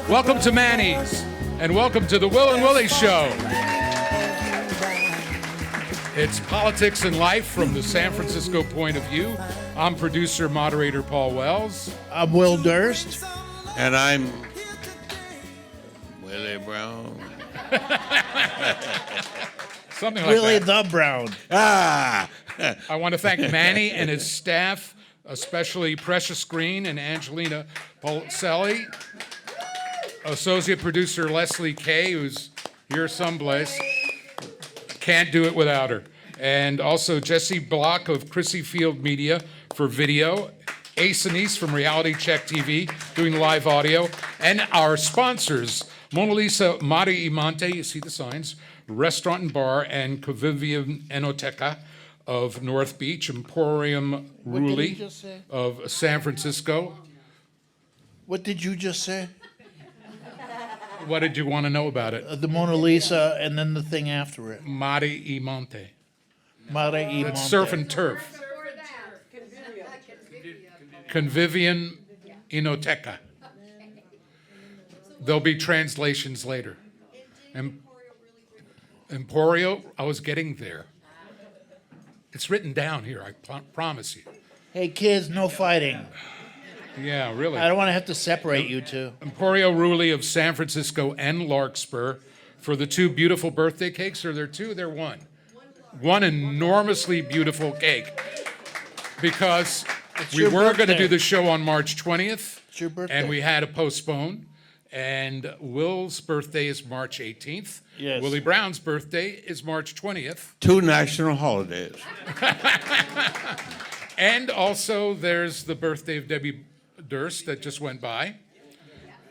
Welcome to Mannys, and welcome to the Will and Willie Show. It's politics and life from the San Francisco point of view. I'm producer, moderator Paul Wells. I'm Will Durst. And I'm Willie Brown. Something like Willie that. the Brown. Ah! I want to thank Manny and his staff, especially Precious Green and Angelina Polselli. Associate producer Leslie Kay, who's here someplace. Can't do it without her. And also Jesse Block of Chrissy Field Media for video. Ace Anise from Reality Check TV doing live audio. And our sponsors, Mona Lisa Mari Imante, you see the signs, Restaurant and Bar, and Convivium Enoteca of North Beach, Emporium What did he Ruli just say? of San Francisco. What did you just say? What did you want to know about it? The Mona Lisa and then the thing after it. Mari Imante. Mare y That's Monte. surf and turf. Convivium Enoteca. There'll be translations later. Emporio, I was getting there. It's written down here, I promise you. Hey kids, no fighting. Yeah, really. I don't want to have to separate you two. Emporio Ruli of San Francisco and Larkspur for the two beautiful birthday cakes. Are there two? They're one. One enormously beautiful cake. Because we your were going to birthday. do the show on March 20th. It's your birthday. And we had to postpone. And Will's birthday is March 18th. Yes. Willie Brown's birthday is March 20th. 2 national holidays. And also there's the birthday of Debbie Durst that just went by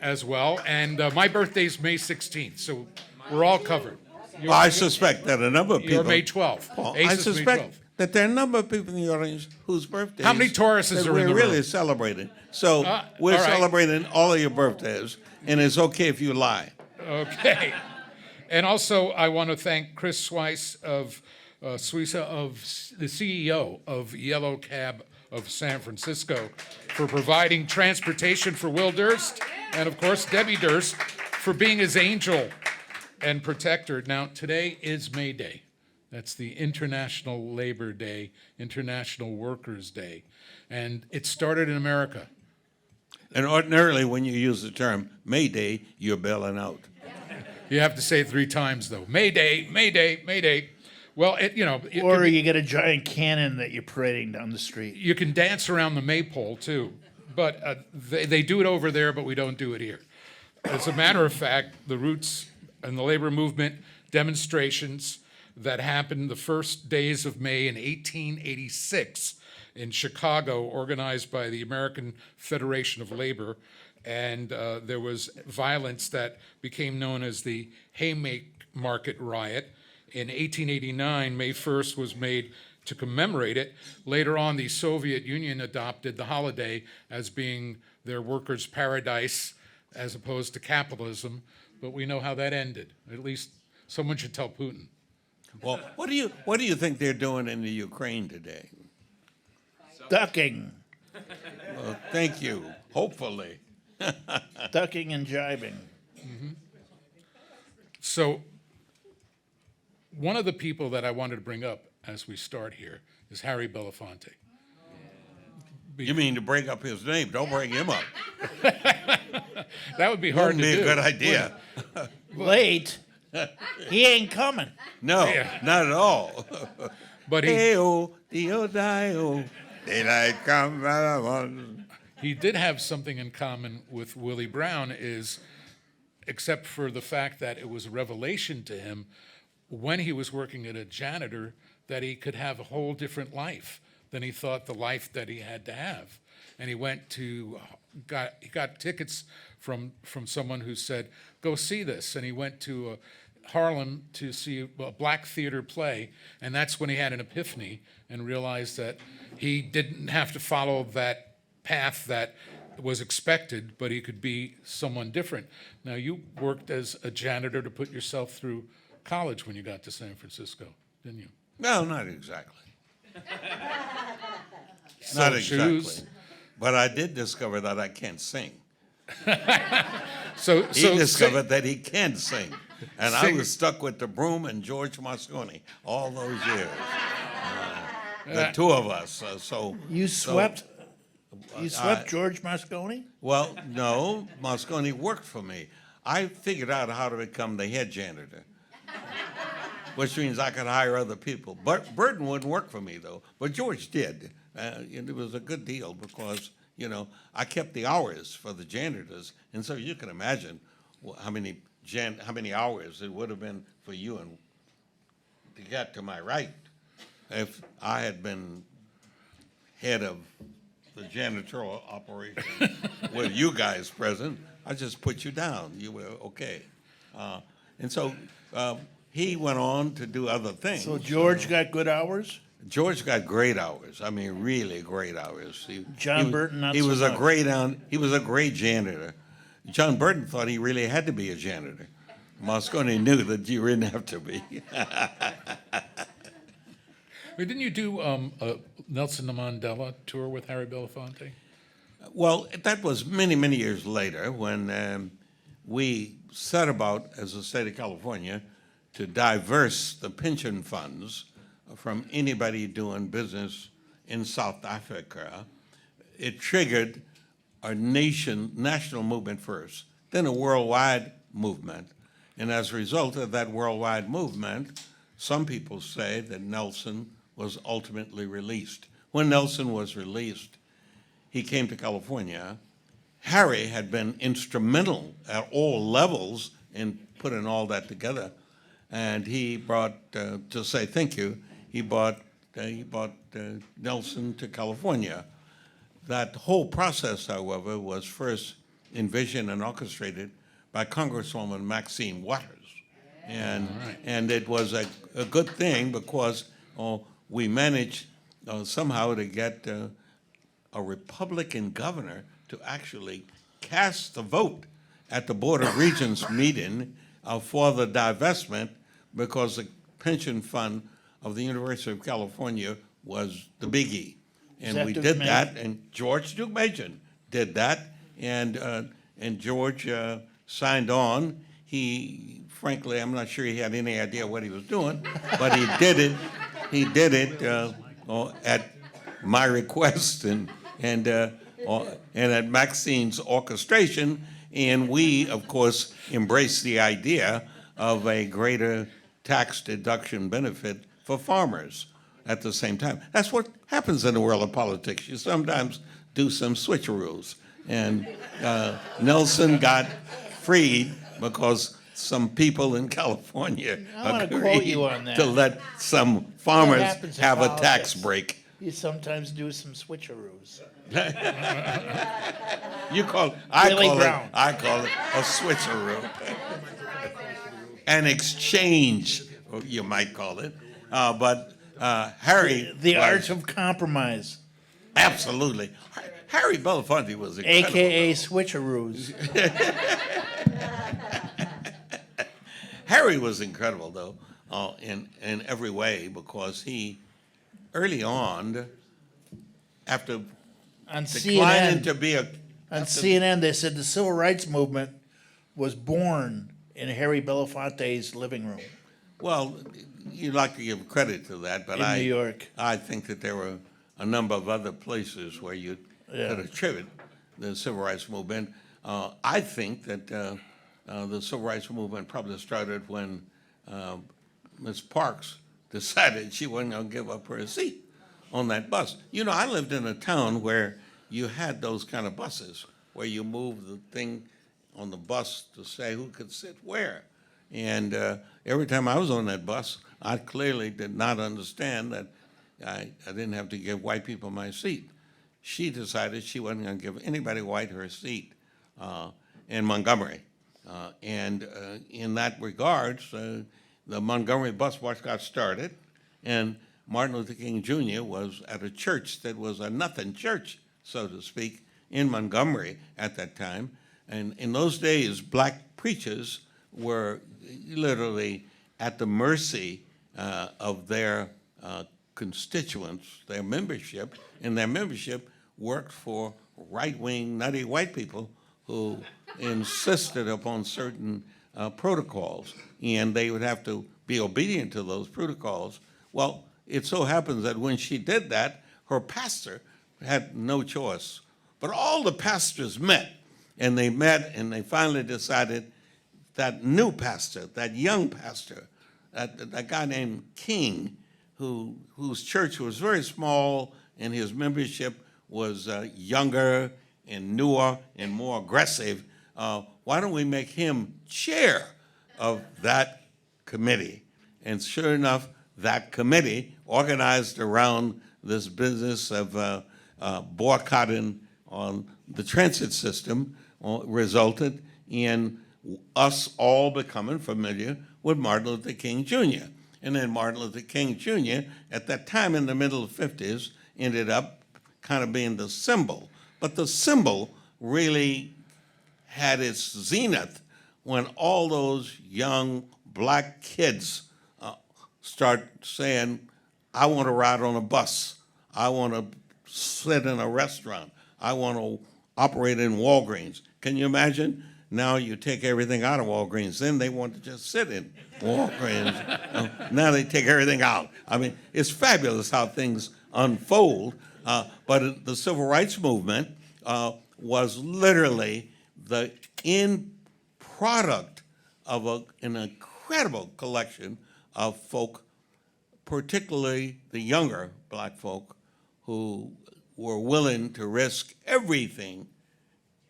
as well. And my birthday's May 16th, so we're all covered. Well, I suspect that a number of people. You're May 12th. Paul, Ace I is May suspect 12th. that there are a number of people in the audience whose birthdays. How many Tauruses that are in the we're really room? celebrating. So we're all right. celebrating all of your birthdays, and it's okay if you lie. Okay. And also, I want to thank Chris Sweiss of Suiza, the CEO of Yellow Cab of San Francisco, for providing transportation for Will Durst, and of course Debbie Durst for being his angel and protector. Now, today is May Day. That's the International Labor Day, International Workers' Day, and it started in America. And ordinarily, when you use the term May Day, you're bailing out. You have to say it 3 times, though. May Day, May Day, May Day. Well, it Or can be- you get a giant cannon that you're parading down the street. you can dance around the maypole, too. But they do it over there, but we don't do it here. As a matter of fact, the roots and the labor movement demonstrations that happened the first days of May in 1886 in Chicago, organized by the American Federation of Labor, and there was violence that became known as the Haymarket Riot. In 1889, May 1st was made to commemorate it. Later on, the Soviet Union adopted the holiday as being their workers' paradise as opposed to capitalism, but we know how that ended. At least someone should tell Putin. Well, what do you think they're doing in the Ukraine today? Ducking. Well, thank you. Hopefully. Ducking and jibing. So one of the people that I wanted to bring up as we start here is Harry Belafonte. You mean to bring up his name? Don't bring him up. That would be hard Wouldn't to be do. a good idea. Late. He ain't coming. No, Yeah. not at all. But Hey-o, dio, dio, daylight comes around. he did have something in common with Willie Brown, except for the fact that it was a revelation to him when he was working as a janitor that he could have a whole different life than he thought the life that he had to have. And he got tickets from someone who said, go see this. And he went to Harlem to see a black theater play, and that's when he had an epiphany and realized that he didn't have to follow that path that was expected, but he could be someone different. Now, you worked as a janitor to put yourself through college when you got to San Francisco, didn't you? No, not exactly. Sell Not exactly. shoes. But I did discover that I can't sing. So, He so discovered that he can sing. And I Sing- was stuck with the broom and George Moscone all those years. The two of us. You swept. You swept George Moscone? Well, no, Moscone worked for me. I figured out how to become the head janitor, which means I could hire other people. But Burton wouldn't work for me, though. But George did. And it was a good deal because, I kept the hours for the janitors. And so you can imagine how many hours it would have been for you and to get to my right if I had been head of the janitorial operation with you guys present. I just put you down. You were okay. And so he went on to do other things. So George got good hours? George got great hours. I mean, really great hours. John Burton, not he so was much. he was a great janitor. John Burton thought he really had to be a janitor. Moscone knew that you didn't have to be. Wait, didn't you do a Nelson Mandela tour with Harry Belafonte? Well, that was many, many years later when we set about, as the state of California, to diverse the pension funds from anybody doing business in South Africa. It triggered a national movement first, then a worldwide movement. And as a result of that worldwide movement, some people say that Nelson was ultimately released. When Nelson was released, he came to California. Harry had been instrumental at all levels in putting all that together. And he brought, to say thank you, he brought Nelson to California. That whole process, however, was first envisioned and orchestrated by Congresswoman Maxine Waters. And it was a good thing because we managed somehow to get a Republican governor to actually cast the vote at the Board of Regents meeting for the divestment because the pension fund of the University of California was the biggie. And that we Duke did Majan? that, and George Duke Majan did that, and George signed on. Frankly, I'm not sure he had any idea what he was doing, but he did it. He did it at my request and at Maxine's orchestration, and we, of course, embraced the idea of a greater tax deduction benefit for farmers at the same time. That's what happens in the world of politics. You sometimes do some switcheroos, and Nelson got freed because some people in California I wanna quote agreed you on that. to let some farmers happens in have a tax politics. break. You sometimes do some switcheroos. I call Brown. it a switcheroo. An exchange, you might call it. But Harry The was- art of compromise, absolutely. Harry Belafonte was incredible. AKA switcheroos. Harry was incredible, though, in every way, because he, early on, after On declining CNN, to be a... on CNN, they said the civil rights movement was born in Harry Belafonte's living room Well, you'd like to give credit to that, but in New York. I think that there were a number of other places where you could attribute the civil rights movement. I think that the civil rights movement probably started when Ms. Parks decided she wasn't going to give up her seat on that bus. You know, I lived in a town where you had those kind of buses, where you moved the thing on the bus to say who could sit where. And every time I was on that bus, I clearly did not understand that I didn't have to give white people my seat. She decided she wasn't going to give anybody white her seat in Montgomery. And in that regards, the Montgomery bus watch got started, and Martin Luther King Jr. was at a church that was a nothing church, so to speak, in Montgomery at that time. And in those days, black preachers were literally at the mercy of their constituents, their membership, and their membership worked for right-wing, nutty white people who insisted upon certain protocols, and they would have to be obedient to those protocols. Well, it so happens that when she did that, her pastor had no choice. But all the pastors met, and they finally decided that new pastor, that young pastor, that guy named King, whose church was very small and his membership was younger and newer and more aggressive, why don't we make him chair of that committee? And sure enough, that committee, organized around this business of boycotting on the transit system, resulted in us all becoming familiar with Martin Luther King Jr. And then Martin Luther King Jr., at that time in the middle of the 50s, ended up kind of being the symbol. But the symbol really had its zenith when all those young black kids start saying, I want to ride on a bus, I want to sit in a restaurant, I want to operate in Walgreens. Can you imagine? Now you take everything out of Walgreens, then they want to just sit in Walgreens. Now they take everything out. I mean, it's fabulous how things unfold, but the civil rights movement was literally the end product of an incredible collection of folk, particularly the younger black folk, who were willing to risk everything,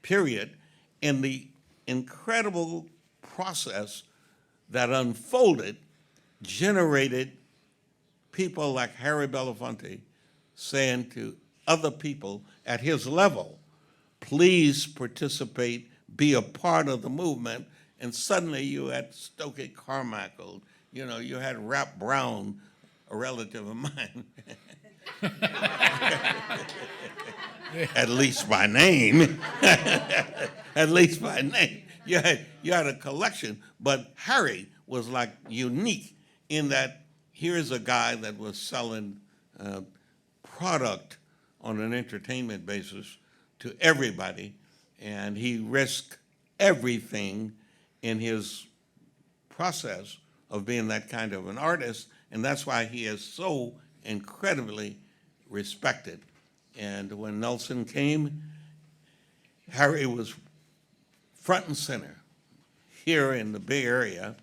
period, in the incredible process that unfolded generated people like Harry Belafonte saying to other people at his level, please participate, be a part of the movement, and suddenly you had Stokely Carmichael, you had Rap Brown, a relative of mine, at least by name, at least by name. You had a collection, but Harry was like unique in that here's a guy that was selling product on an entertainment basis to everybody, and he risked everything in his process of being that kind of an artist, and that's why he is so incredibly respected. And when Nelson came, Harry was front and center here in the Bay Area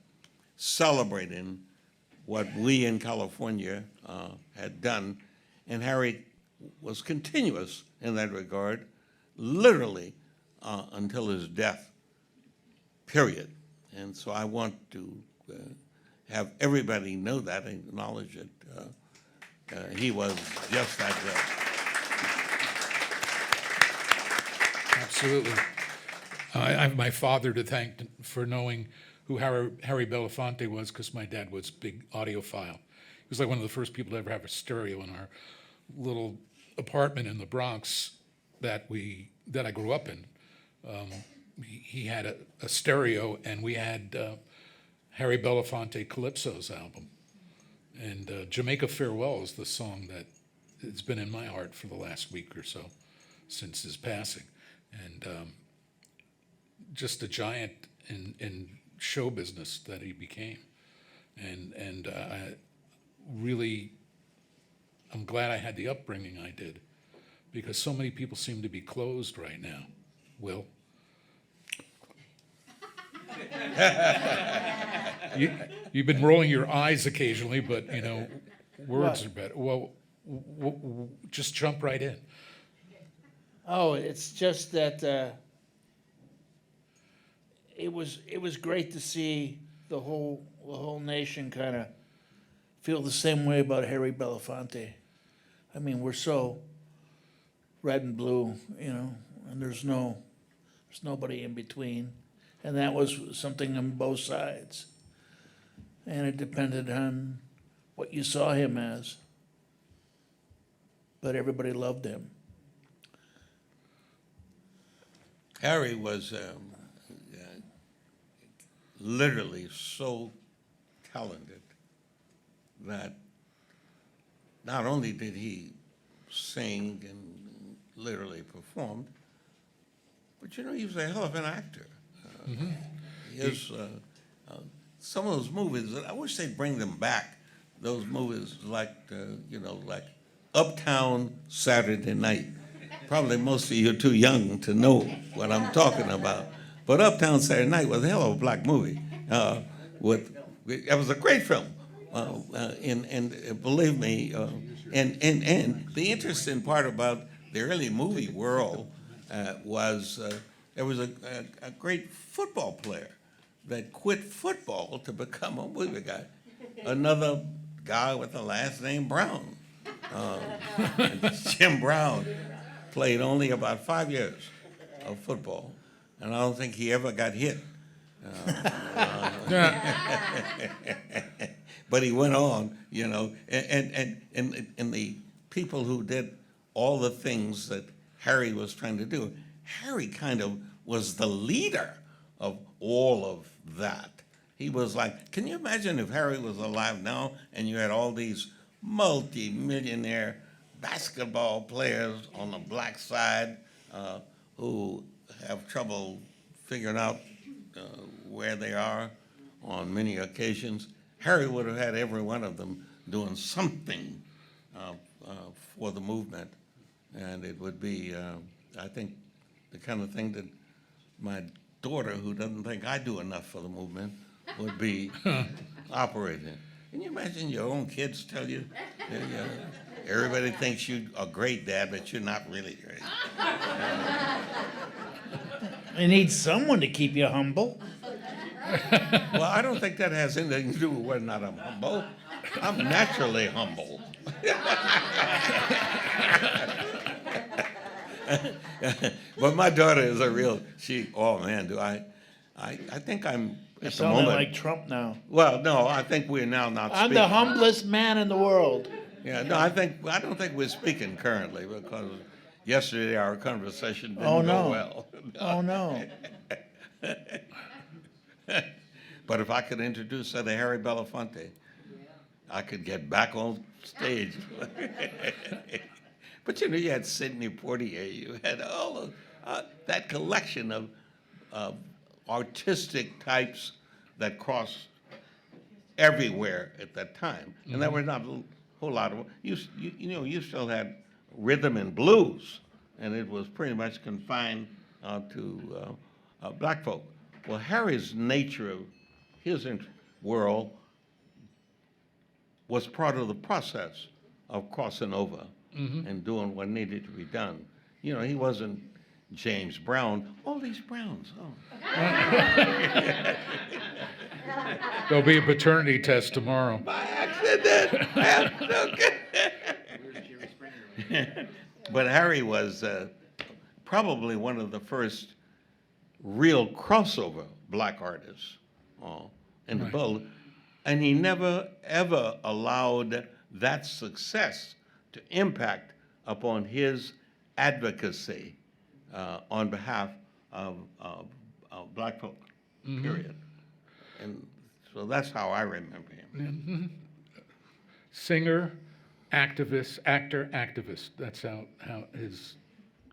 celebrating what we in California had done. And Harry was continuous in that regard, literally until his death, period. And so I want to have everybody know that and acknowledge that he was just that great. Absolutely. I have my father to thank for knowing who Harry Belafonte was, because my dad was a big audiophile. He was like one of the first people to ever have a stereo in our little apartment in the Bronx that I grew up in. He had a stereo, and we had Harry Belafonte Calypso's album. And Jamaica Farewell is the song that has been in my heart for the last week or so since his passing. And just a giant in show business that he became. And I'm glad I had the upbringing I did, because so many people seem to be closed right now. Will? You've been rolling your eyes occasionally, but words are better. Well, just jump right in. Oh, it's just that it was great to see the whole nation kind of feel the same way about Harry Belafonte. I mean, we're so red and blue, and there's nobody in between, and that was something on both sides, and it depended on what you saw him as, but everybody loved him. Harry was literally so talented that not only did he sing and literally perform, But you know, he was a hell of an actor. His, some of those movies, I wish they'd bring them back. Those movies like, like Uptown Saturday Night. Probably most of you are too young to know what I'm talking about. But Uptown Saturday Night was a hell of a black movie. It was a great film. And believe me, and the interesting part about the early movie world was there was a great football player that quit football to become a movie guy. Another guy with the last name Brown. Jim Brown played only about 5 years of football, and I don't think he ever got hit. But he went on, and the people who did all the things that Harry was trying to do, Harry kind of was the leader of all of that. He was like, can you imagine if Harry was alive now and you had all these multi-millionaire basketball players on the black side who have trouble figuring out where they are on many occasions? Harry would have had every one of them doing something for the movement, and it would be, I think, the kind of thing that my daughter, who doesn't think I do enough for the movement, would be operating. Can you imagine your own kids tell you, everybody thinks you are great, Dad, but you're not really great? You need someone to keep you humble. Well, I don't think that has anything to do with whether or not I'm humble. I'm naturally humble. But my daughter is a real, oh man, I think I'm, You're at the sounding moment. like Trump now. Well, no, I think we're now not I'm speaking. the humblest man in the world. Yeah, no, I don't think we're speaking currently because yesterday our conversation didn't go well. Oh, no. But if I could introduce her to Harry Belafonte, I could get back on stage. But you had Sidney Poitier, you had all of that collection of artistic types that crossed everywhere at that time. And there were not a whole lot of, you still had rhythm and blues, and it was pretty much confined to black folk. Well, Harry's nature of his world was part of the process of crossing over and doing what needed to be done. He wasn't James Brown. All these Browns. Oh. There'll be a paternity test tomorrow. By accident. But Harry was probably one of the first real crossover black artists in the world, and he never ever allowed that success to impact upon his advocacy on behalf of black folk, period. And so that's how I remember him. Singer, activist, actor, activist. That's how his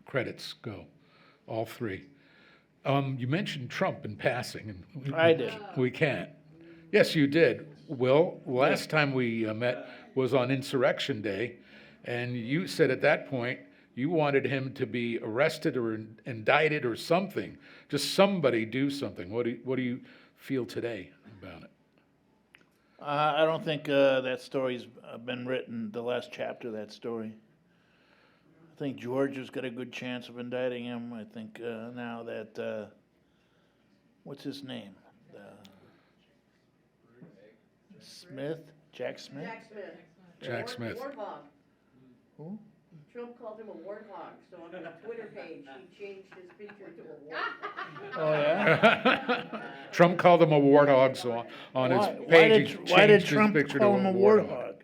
credits go, all three. You mentioned Trump in passing. And I did. We can't. Yes, you did. Will, last time we met was on Insurrection Day, and you said at that point you wanted him to be arrested or indicted or something. Just somebody do something. What do you feel today about it? I don't think that story's been written, the last chapter of that story. I think Georgia's got a good chance of indicting him. I think now that, what's his name? Smith? Jack Smith? Jack Smith. Warthog. Who? Trump called him a warthog, so on his Twitter page, he changed his picture to a warthog. Oh, yeah? Trump called him a warthog, so on his page he Why did changed his Trump picture to call a him a warthog. warthog?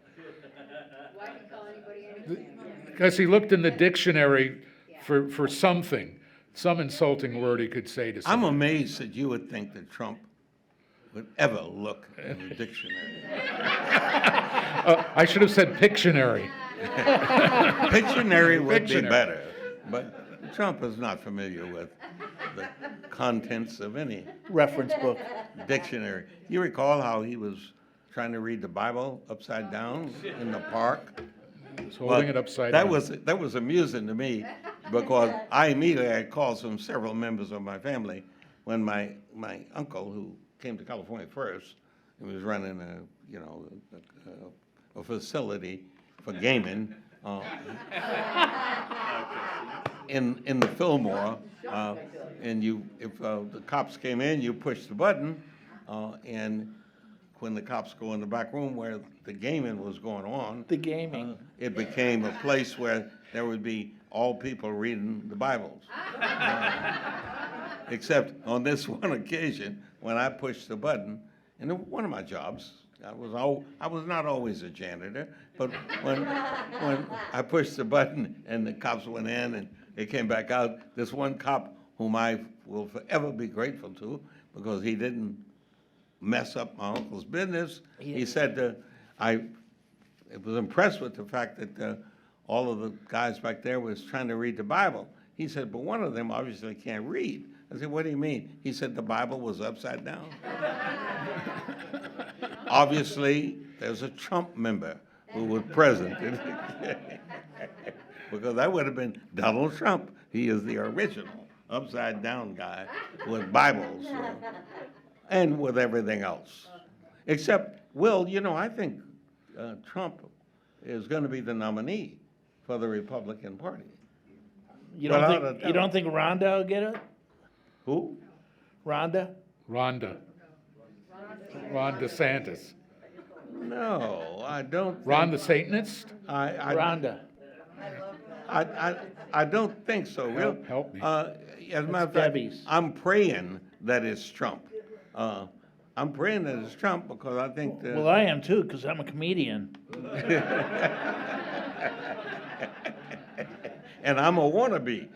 Why did he call anybody anything? Because he looked in the dictionary for something, some insulting word he could say to I'm someone. amazed that you would think that Trump would ever look in the dictionary. I should have said Pictionary. Pictionary would be Pictionary. better, but Trump is not familiar with the contents of any Reference book. dictionary. You recall how he was trying to read the Bible upside down in the park? It's holding it upside That down. that was amusing to me because I immediately had calls from several members of my family when my uncle, who came to California first, he was running a facility for gaming in the Fillmore, and if the cops came in, you push the button, and when the cops go in the back room where the gaming was going on, The gaming. it became a place where there would be all people reading the Bibles. Except on this one occasion, when I pushed the button, and one of my jobs, I was not always a janitor, but when I pushed the button and the cops went in and they came back out, this one cop whom I will forever be grateful to because he didn't mess up my uncle's business. He said, I was impressed with the fact that all of the guys back there was trying to read the Bible. He said, but one of them obviously can't read. I said, what do you mean? He said, the Bible was upside down. Obviously, there's a Trump member who was present. Because that would have been Donald Trump. He is the original upside down guy with Bibles and with everything else. Except, Will, I think Trump is going to be the nominee for the Republican Party. You Without a don't think Rhonda will get it? Who? Rhonda? Ron DeSantis. No, I don't. Ron the Satanist? Rhonda. I don't think so, Will. Help me. As a matter of fact, Debbie's. I'm praying that it's Trump. I'm praying that it's Trump because I think that. Well, I am too, because I'm a comedian. And I'm a wannabe.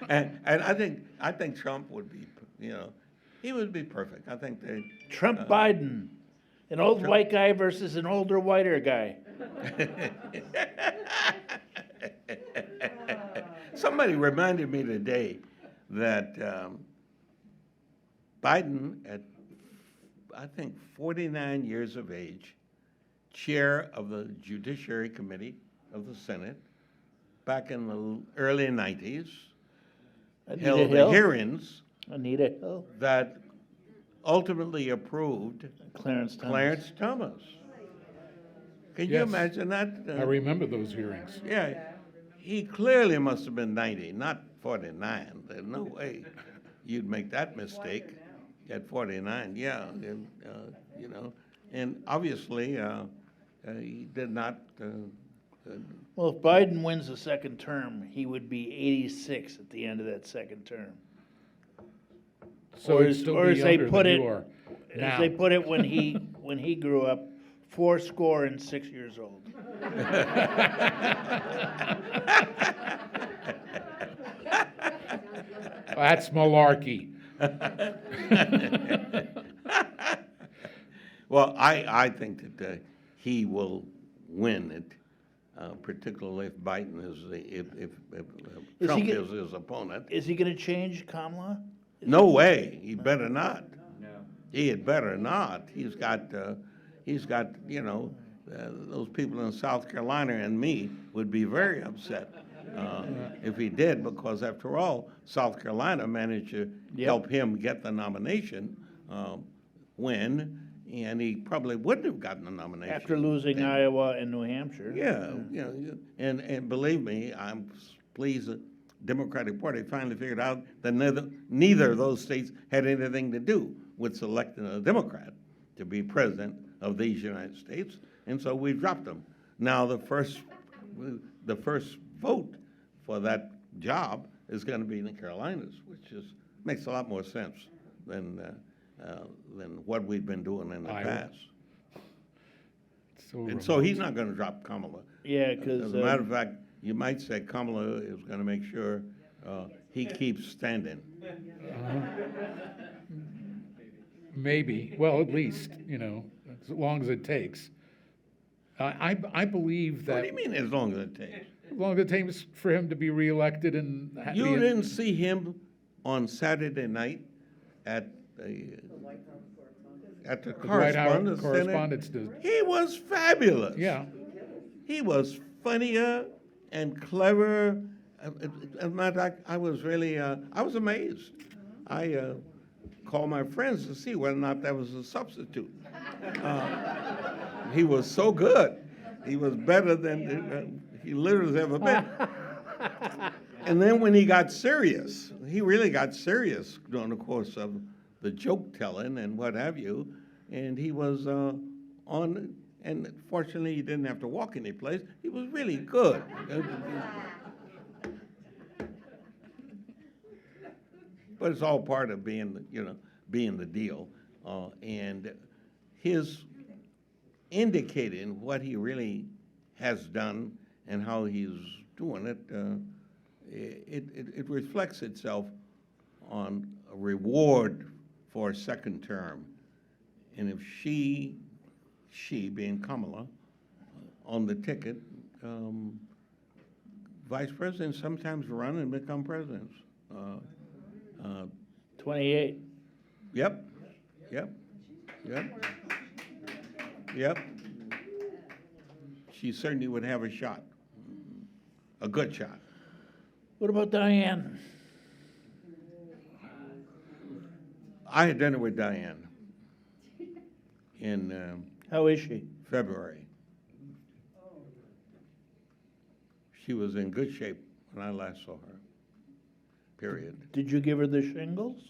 and I think Trump would be, he would be perfect. I think they. Trump Biden, an old white guy versus an older, whiter guy. Somebody reminded me today that Biden, at I think 49 years of age, chair of the Judiciary Committee of the Senate, back in the early 90s, held the hearings Anita Hill. that ultimately approved Clarence Thomas. Clarence Thomas. Can you Yes. imagine that? I remember those hearings. Yeah, he clearly must have been 90, not 49. There's no way you'd make that mistake at 49. Yeah, and, and obviously he did not. Well, if Biden wins the second term, he would be 86 at the end of that second term. So Or he'd as- still or be as they younger put than it- you are As now. they put it when he grew up, 86 years old. That's malarkey. Well, I think that he will win it, particularly if Biden if Is Trump he is his opponent. Is he going to change Kamala? No way. He better not. No. He had better not. He's got those people in South Carolina and me would be very upset if he did, because after all, South Carolina managed to help him get the nomination, win, and he probably wouldn't have gotten the nomination. After losing Iowa and New Hampshire. Yeah, and believe me, I'm pleased that Democratic Party finally figured out that neither of those states had anything to do with selecting a Democrat to be president of these United States, and so we dropped them. Now the first vote for that job is going to be in the Carolinas, which makes a lot more sense than what we've been doing in the Iowa. past. So And so he's not going to drop Kamala. Yeah, because As a matter of fact, you might say Kamala is going to make sure he keeps standing. Maybe, well, at least, as long as it takes. I believe What that. do you mean as long as it takes? as long as it takes for him to be reelected and. You didn't see him on Saturday night at the White House Correspondents' Center? Correspondents did. He was fabulous. Yeah. He was funnier and clever. As a matter of fact, I was really, I was amazed. I called my friends to see whether or not that was a substitute. He was so good. He was better than he literally has ever been. And then when he got serious, he really got serious during the course of the joke telling and what have you. And he was on, and fortunately he didn't have to walk any place. He was really good. But it's all part of being, being the deal. And his indicating what he really has done and how he's doing it, it reflects itself on a reward for a second term. And if she being Kamala, on the ticket, vice presidents sometimes run and become presidents. 28. Yep. She certainly would have a shot, a good shot. What about Diane? I had dinner with Diane in How is she? February. She was in good shape when I last saw her, period. Did you give her the shingles?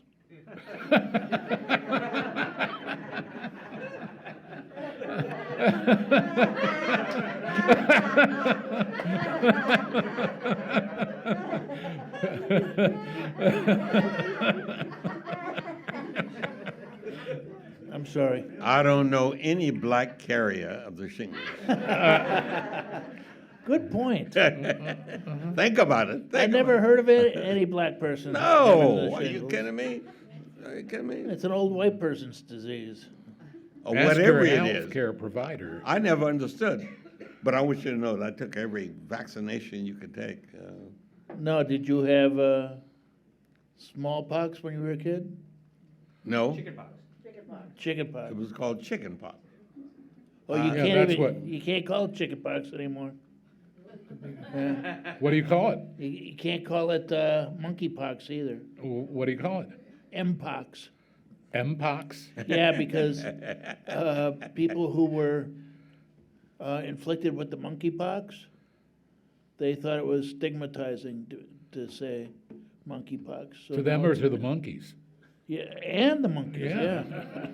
I'm sorry. I don't know any black carrier of the shingles. Good point. Think about it. I never heard of any black person. having No, the are you shingles. kidding me? Are you kidding me? It's an old white person's disease. Or Ask whatever your it is. healthcare provider. I never understood, but I want you to know that I took every vaccination you could take. No, did you have smallpox when you were a kid? No, Chickenpox. Chickenpox. it was called chicken pox. Oh, you Yeah, can't that's even, what- you can't call it chickenpox anymore. Yeah. What do you call it? You can't call it monkeypox either. What do you call it? Mpox. Mpox? Yeah, because people who were inflicted with the monkeypox, they thought it was stigmatizing to say monkeypox. So To them now or it's- to the monkeys? Yeah, and the monkeys, Yeah. yeah.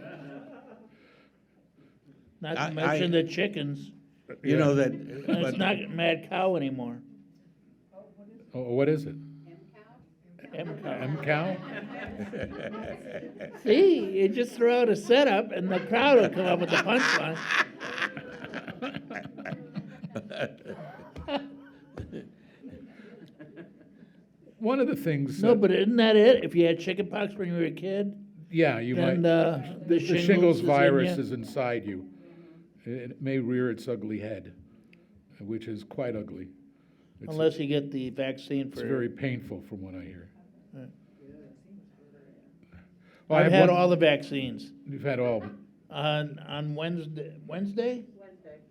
Not I- to mention I- the chickens. You know that, And but it's not mad cow anymore. Oh, what is it? M-cow. M-cow? See, you just throw out a setup and the crowd will come up with the punchline. One of the things. No, but isn't that it? If you had chickenpox when you were a kid, Yeah, you then might. the The shingles virus is in is inside you. It may rear its ugly head, which is quite ugly. It's, unless you get the vaccine it's for. very painful from what I hear. Right. Well, I I've have had one- all the vaccines. You've had all On Wednesday, Wednesday.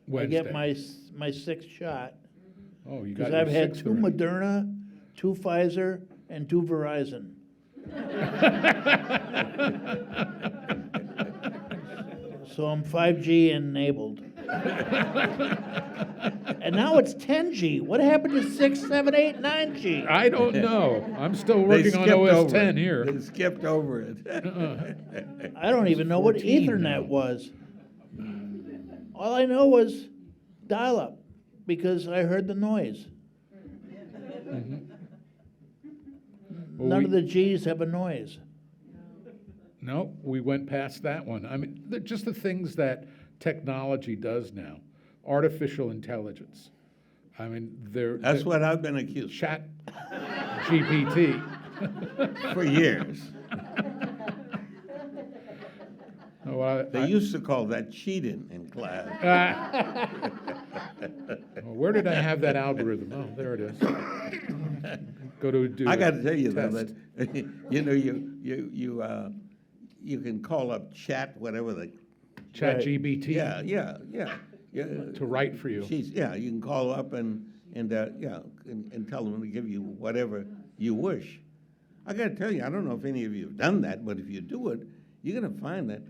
I get Wednesday. my sixth shot. Oh, you got Because your I've had sixth 2 already. Moderna, 2 Pfizer, and 2 Verizon. So I'm 5G enabled. And now it's 10G. What happened to 6, 7, 8, 9G? I don't know. I'm still they working on skipped OS over 10 it. here. They skipped over it. I don't even know what 14 Ethernet now. was. All I know was dial-up, because I heard the noise. Well, None we- of the G's have a noise. No, we went past that one. I mean, just the things that technology does now. Artificial intelligence. I mean, That's what I've been accused Chat GPT. for years. Oh, They used to call that cheating in class. Well, where did I have that algorithm? Oh, there it is. Go to do. I got to a tell you though, test. that, you know, you can call up chat, whatever the, Chat Right. GBT yeah. to write for you. You can call up and tell them to give you whatever you wish. I got to tell you, I don't know if any of you have done that, but if you do it, you're going to find that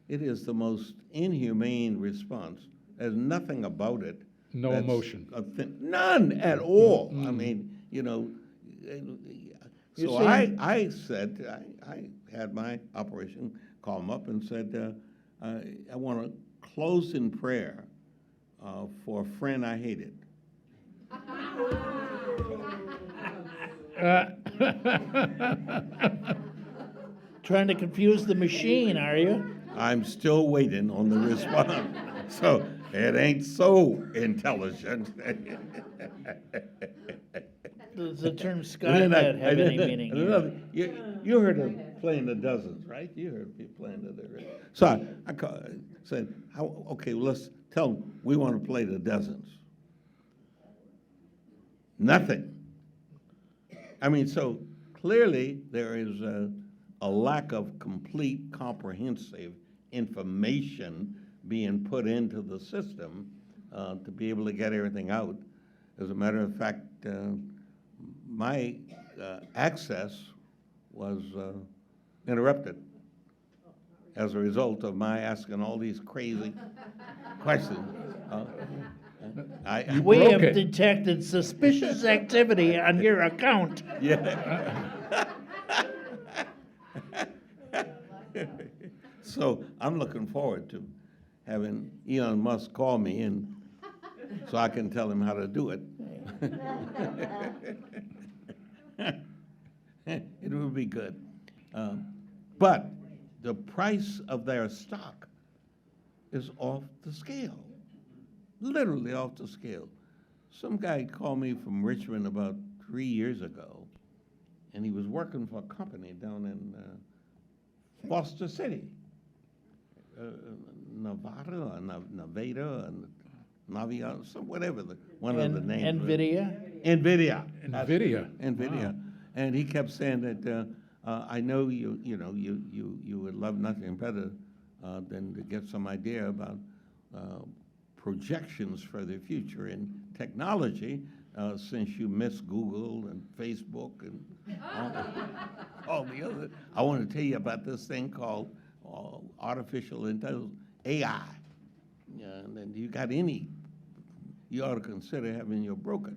it is the most inhumane response. There's nothing about it. No that's emotion. None at all. I mean, you know, You're so saying- I said, I had my operation call him up and said, I want to close in prayer for a friend I hated. Trying to confuse the machine, are you? I'm still waiting on the response. So it ain't so intelligent. Does the term And then I- Skynet have any meaning? and another- You heard of playing the dozens, right? You heard people playing the dozens. So I said, okay, well, let's tell them we want to play the dozens. Nothing. I mean, so clearly there is a lack of complete, comprehensive information being put into the system to be able to get everything out. As a matter of fact, my access was interrupted as a result of my asking all these crazy questions. We broke have it. detected suspicious activity on your account. Yeah. So I'm looking forward to having Elon Musk call me and so I can tell him how to do it. It would be good. But the price of their stock is off the scale, literally off the scale. Some guy called me from Richmond about 3 years ago, and he was working for a company down in Foster City, Nevada, or Nevada, and Navia, whatever one of the names. NVIDIA? NVIDIA. NVIDIA. NVIDIA. And he kept saying that, I know you would love nothing better than to get some idea about projections for the future in technology, since you miss Google and Facebook and all the other. I want to tell you about this thing called artificial intelligence, AI. And then you got any, you ought to consider having your broker.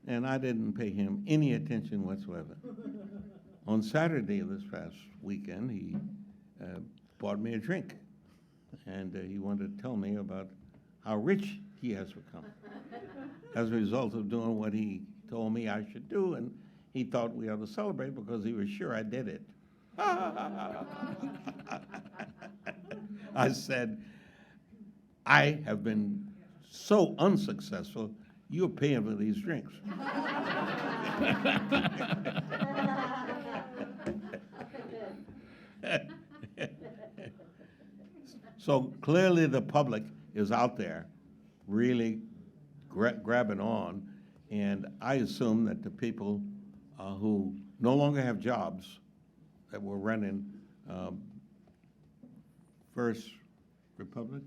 And I didn't pay him any attention whatsoever. On Saturday of this past weekend, he bought me a drink. And he wanted to tell me about how rich he has become as a result of doing what he told me I should do. And he thought we ought to celebrate because he was sure I did it. I said, I have been so unsuccessful, you're paying for these drinks. So clearly the public is out there really grabbing on, and I assume that the people who no longer have jobs that were running First Republic?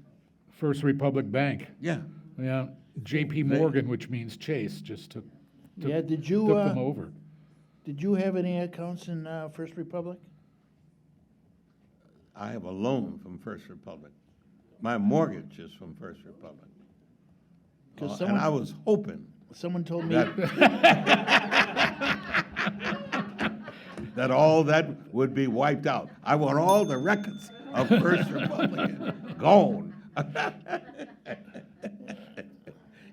First Republic Bank. Yeah. Yeah. J.P. Morgan, which means Chase, just took Yeah, took them over. did you have any accounts in First Republic? I have a loan from First Republic. My mortgage is from First Republic. 'Cause And someone- I was hoping Someone told me, that, that all that would be wiped out. I want all the records of First Republic gone.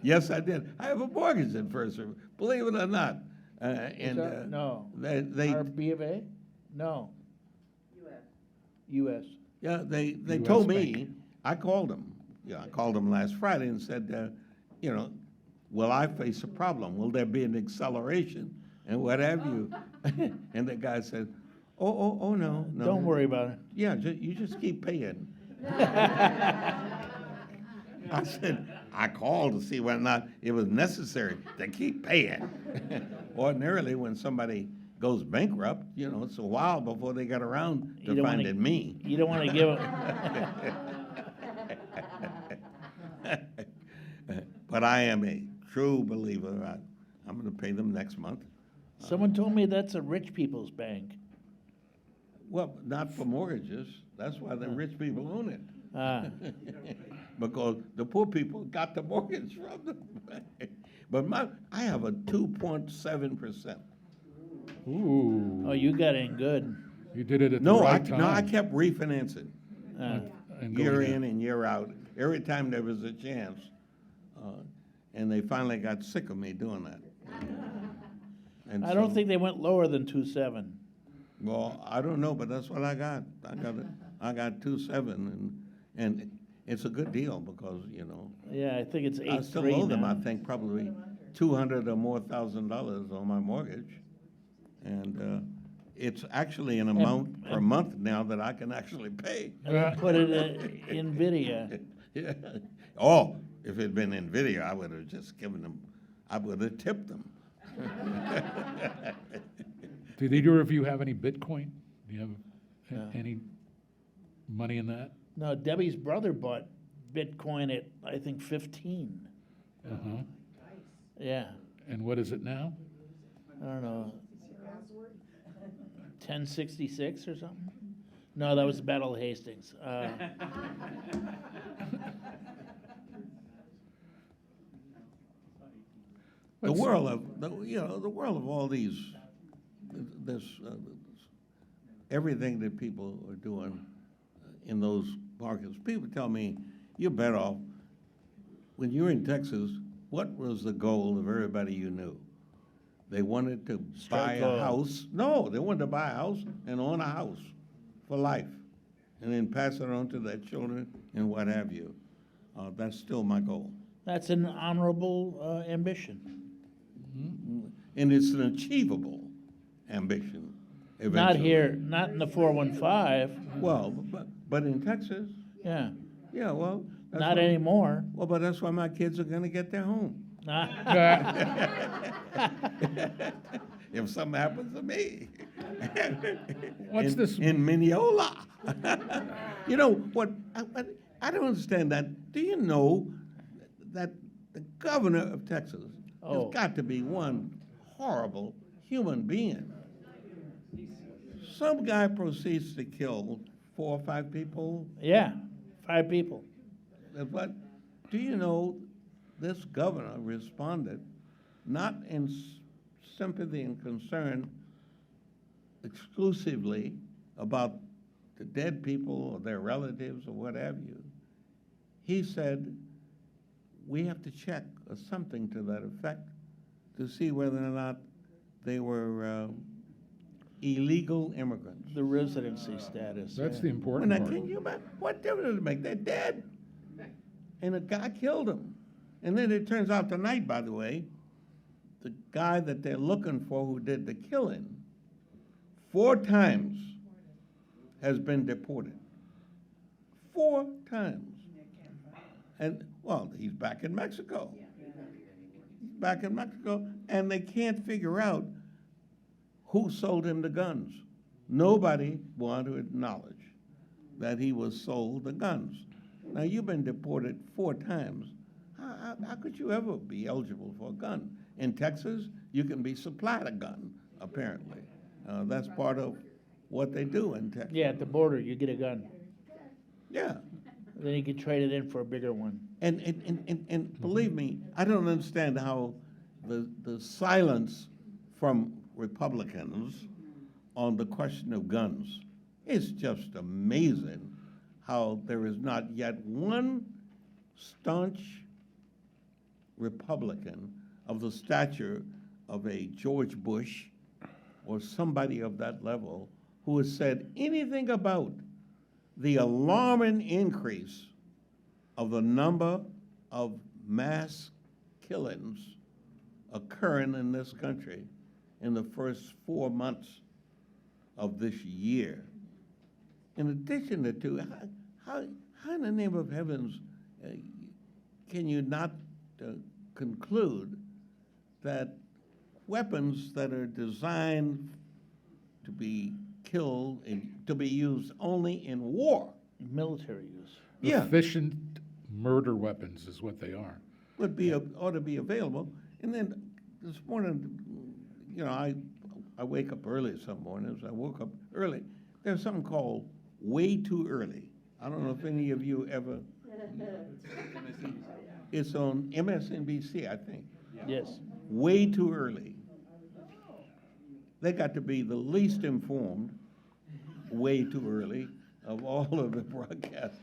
Yes, I did. I have a mortgage in First Republic, believe it or not. no. They Our B of A? No, US. US. Yeah, they US told me, Bank. I called them. Yeah, I called them last Friday and said, will I face a problem? Will there be an acceleration and what have you? And the guy said, oh, no. Don't worry about it. Yeah, you just keep paying. I said, I called to see whether or not it was necessary to keep paying. Ordinarily, when somebody goes bankrupt, you know, it's a while before they get around You to don't wanna- finding me. You don't want to give them, But I am a true believer. I'm going to pay them next month. someone told me that's a rich people's bank. Well, not for mortgages. That's why the rich people own it. Ah, Because the poor people got the mortgage from them. But I have a 2.7%. Ooh, oh, you got in good. you did it at the No, right time. I kept refinancing Ah, And year going in and year out, every time there was a chance. And they finally got sick of me doing that. And I don't so- think they went lower than 2.7. Well, I don't know, but that's what I got. I got 2.7, and it's a good deal because, you know, Yeah, I think it's I still 8.3 owe them, I now. think, probably $200,000 or more on my mortgage. And it's actually an amount per month now that I can actually pay. And then put it in NVIDIA. Yeah. Oh, if it'd been NVIDIA, I would have just given them, I would have tipped them. Did either of you have any Bitcoin? Do you have any money in that? No, Debbie's brother bought Bitcoin at, I think, 15. Uh-huh. Yeah, And what is it now? I don't know. 1066 or something? No, that was the Battle of Hastings. The world of, the world of all these, this, everything that people are doing in those markets. People tell me, you're better off. When you were in Texas, what was the goal of everybody you knew? They wanted to buy a gold. house. No, they wanted to buy a house and own a house for life, and then pass it on to their children and what have you. That's still my goal. That's an honorable ambition. And it's an achievable ambition eventually. Not here, not in the 415, Well, but in Texas, yeah, yeah, well. that's not why- anymore. Well, but that's why my kids are gonna get their home. If something happens to me. What's in, this- In Mineola. You know, what, I don't understand that. Do you know that the governor of Texas Oh. has got to be one horrible human being? Some guy proceeds to kill 4 or 5 people. Yeah, 5 people. But do you know this governor responded not in sympathy and concern exclusively about the dead people or their relatives or what have you. He said, we have to check or something to that effect to see whether or not they were illegal immigrants. The residency status. That's yeah. the important Now, part. can you imagine? What difference does it make? They're dead. And a guy killed them. And then it turns out tonight, by the way, the guy that they're looking for who did the killing 4 times has been deported. 4 times. And, well, he's back in Mexico. He's back in Mexico, and they can't figure out who sold him the guns. Nobody wanted to acknowledge that he was sold the guns. Now, you've been deported 4 times. How could you ever be eligible for a gun? In Texas, you can be supplied a gun, apparently. That's part of what they do in Texas. Yeah, at the border, you get a gun. Yeah. Then you can trade it in for a bigger one. And believe me, I don't understand how the silence from Republicans on the question of guns. It's just amazing how there is not yet one staunch Republican of the stature of a George Bush or somebody of that level who has said anything about the alarming increase of the number of mass killings occurring in this country in the first 4 months of this year. In addition to, how in the name of heavens can you not conclude that weapons that are designed to be killed and to be used only in war Military use. Yeah. Efficient murder weapons is what they are. would be, ought to be available? And then this morning, you know, I wake up early some mornings. I woke up early. There's something called Way Too Early. I don't know if any of you ever. It's on MSNBC, I think. Yes. Way Too Early. They got to be the least informed, way too early, of all of the broadcasts,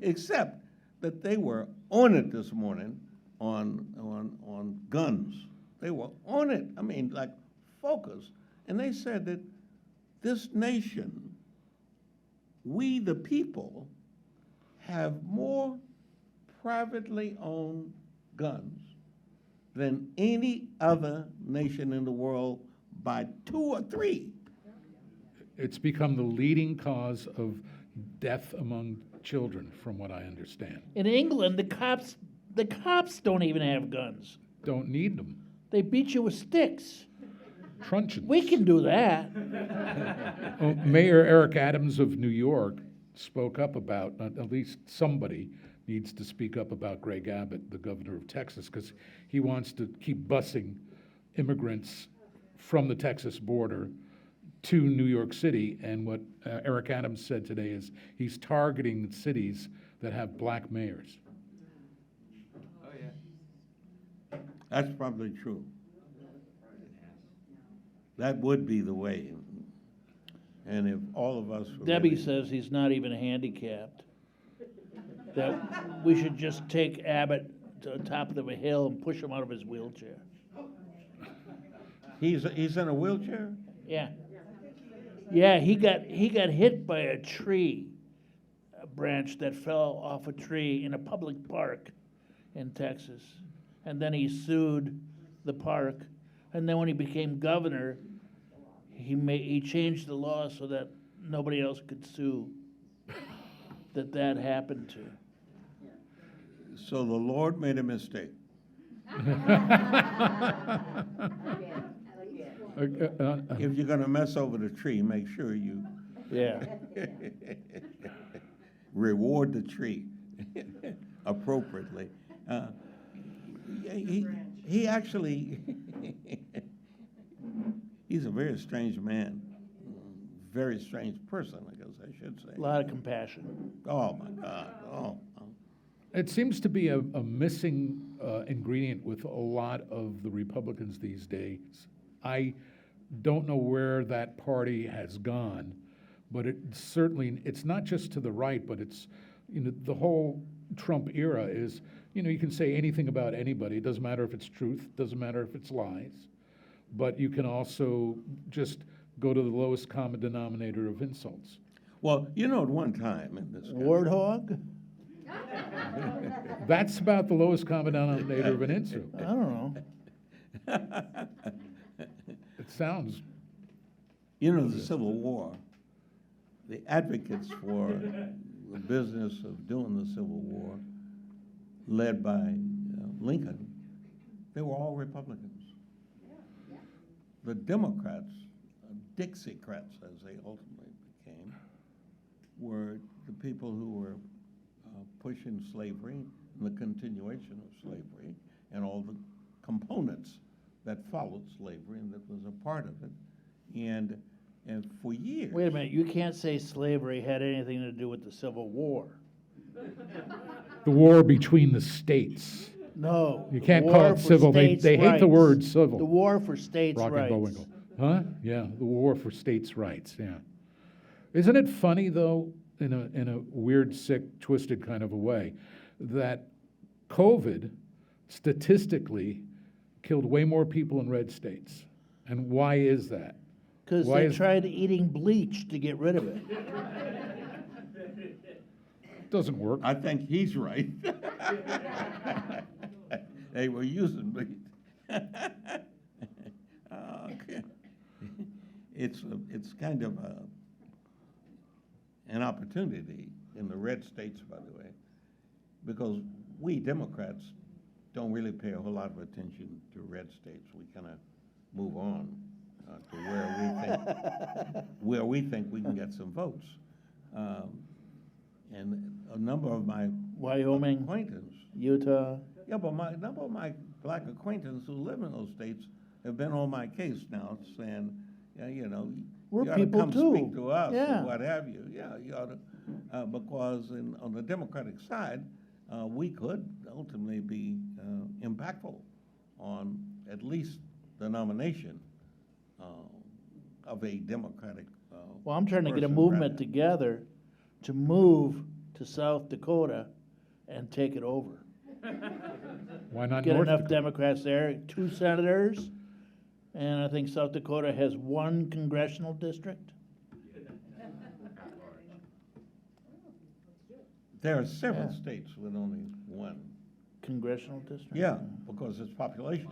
except that they were on it this morning on guns. They were on it. I mean, like focused, and they said that this nation, we the people, have more privately owned guns than any other nation in the world by 2 or 3. It's become the leading cause of death among children, from what I understand. In England, the cops don't even have guns. Don't need them. They beat you with sticks. Truncheons. We can do that. Mayor Eric Adams of New York spoke up about, at least somebody needs to speak up about Greg Abbott, the governor of Texas, because he wants to keep busing immigrants from the Texas border to New York City. And what Eric Adams said today is he's targeting cities that have black mayors. That's probably true. That would be the way. And if all of us were Debbie really- says he's not even handicapped. That we should just take Abbott to the top of a hill and push him out of his wheelchair. He's in a wheelchair? Yeah. Yeah, he got hit by a tree, a branch that fell off a tree in a public park in Texas. And then he sued the park. And then when he became governor, he changed the law so that nobody else could sue that happened to. So the Lord made a mistake. If you're gonna mess over the tree, make sure you Yeah. reward the tree appropriately. He actually, he's a very strange man, very strange person, I guess I should say. A lot of compassion. Oh, my God, oh. It seems to be a missing ingredient with a lot of the Republicans these days. I don't know where that party has gone, but it's not just to the right, but it's, the whole Trump era is, you can say anything about anybody. It doesn't matter if it's truth, doesn't matter if it's lies, but you can also just go to the lowest common denominator of insults. Well, at one time in this country, Warthog? That's about the lowest common denominator of an insult. I don't know. It sounds, the Civil War, the advocates for the business of doing the Civil War, led by Lincoln, they were all Republicans. The Democrats, Dixiecrats as they ultimately became, were the people who were pushing slavery and the continuation of slavery and all the components that followed slavery and that was a part of it. And for years. Wait a minute, you can't say slavery had anything to do with the Civil War. the war between the states. No. You the can't war call it for civil. They states' hate the rights. word civil. The war for states' Rocky rights. Bullwinkle. Huh? Yeah, the war for states' rights, yeah. Isn't it funny, though, in a weird, sick, twisted kind of a way, that COVID statistically killed way more people in red states? And why is that? Because Why they is- tried eating bleach to get rid of it. Doesn't work. I think he's right. They were using bleach. Okay. It's kind of an opportunity in the red states, by the way, because we Democrats don't really pay a whole lot of attention to red states. We kind of move on to where we think we can get some votes. And a number of my Wyoming, acquaintances, Utah. yeah, but a number of my black acquaintances who live in those states have been on my case now, saying, yeah, you know, We're you ought to people come too. speak to us Yeah. or what have you. Yeah, you ought to, because on the Democratic side, we could ultimately be impactful on at least the nomination of a Democratic. Well, I'm trying to get a person movement rather- together to move to South Dakota and take it over. Why not Get North enough Dakota? Democrats there, 2 senators, and I think South Dakota has 1 congressional district. There are several Yeah. states with only one. Congressional district? Yeah, because it's population.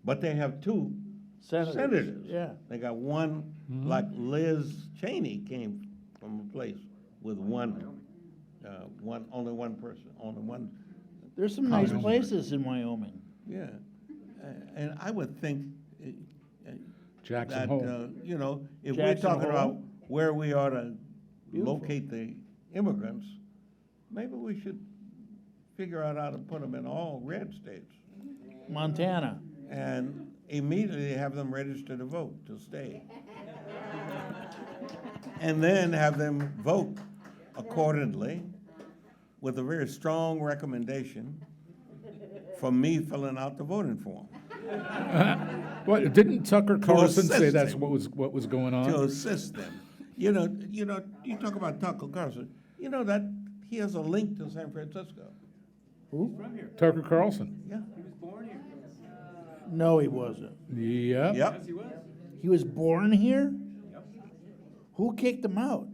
But they have 2 Senators. senators. Yeah. They got one, like Liz Cheney came from a place with only one person, only one, There's some nice Congress. places in Wyoming. yeah. And I would think Jackson that, Hole. you know, if Jackson we're talking Hole. about where we ought to Beautiful. locate the immigrants, maybe we should figure out how to put them in all red states Montana. and immediately have them register to vote, to stay. And then have them vote accordingly with a very strong recommendation from me filling out the voting form What, didn't Tucker Carlson say assist that's him. what was going to on? assist them. You know, you talk about Tucker Carlson, you know that he has a link to San Francisco. Tucker Carlson. Yeah. No, he wasn't. Yep. Yep. He was born here? Who kicked him out?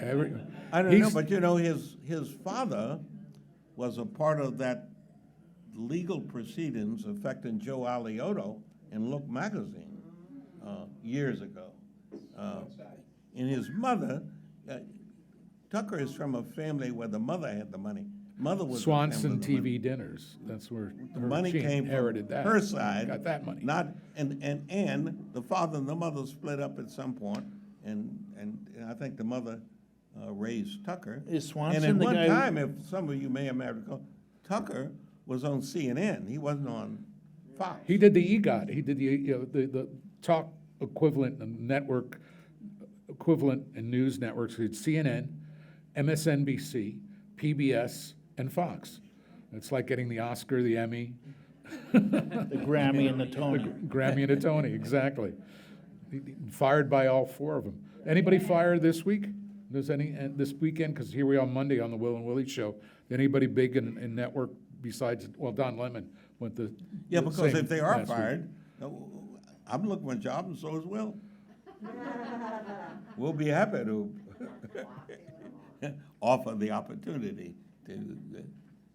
Every- I don't know, He's- but you know, his father was a part of that legal proceedings affecting Joe Alioto in Look magazine years ago. And his mother, Tucker is from a family where the mother had the money. Mother was Swanson the family. TV dinners. That's where The money she came inherited from that. her side. Got that money. Not, and the father and the mother split up at some point, and I think the mother raised Tucker. Is Swanson And the at guy one who- time, if some of you may have recalled, Tucker was on CNN. He wasn't on Fox. He did the EGOT. He did the talk equivalent and network equivalent and news networks. He did CNN, MSNBC, PBS, and Fox. It's like getting the Oscar, the Emmy, The Grammy and the Tony. Grammy, and a Tony. Exactly. Fired by all 4 of them. Anybody fired this week? There's any this weekend? Because here we are Monday on the Will and Willie show. Anybody big in network besides, well, Don Lemon went the Yeah, the because same if they are last week. fired, I'm looking for a job, and so is Will. We'll be happy to offer the opportunity to